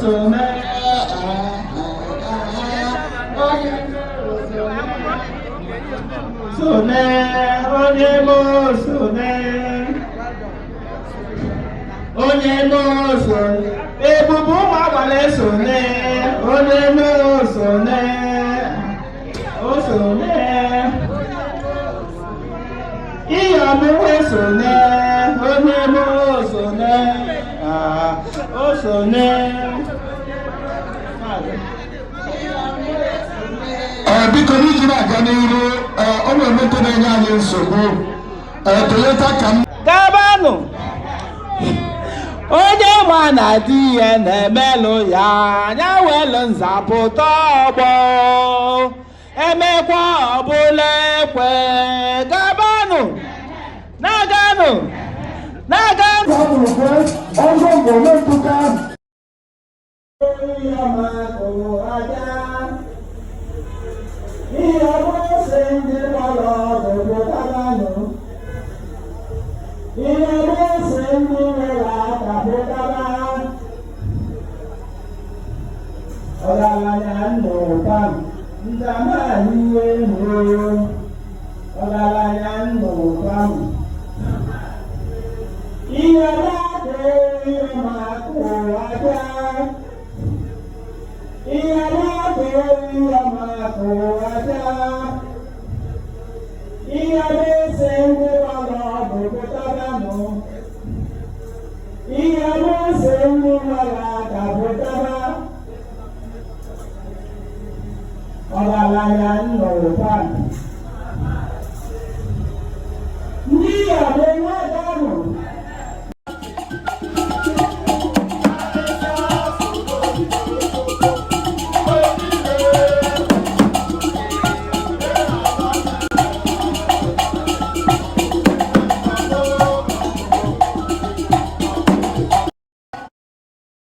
sone sone onye mo sone onye mo sone ebubu ụmụ agbala sone onye mo sone o sone ihe ọmụwe sone onye mo sone o sone biko n'iji na-aga n'ihu ọ na-emete na-enye anyị nsogbu Toyota ka m gabanụ onye ma na di ya na-emelụ ya anya welu nzapụta ọgbọ emekwa ọbụla ekwe gabanụ na-aganụ na-aganụ ọgaranya nnụta ndamani ehu ọgaranya nnụta ihe na-akụ ihe na-akụ aja ihe na-akụ ihe na-akụ aja ihe na-ese ndị ọrụ ọgụ pụtaranụ ihe na-ese ndị ọrụ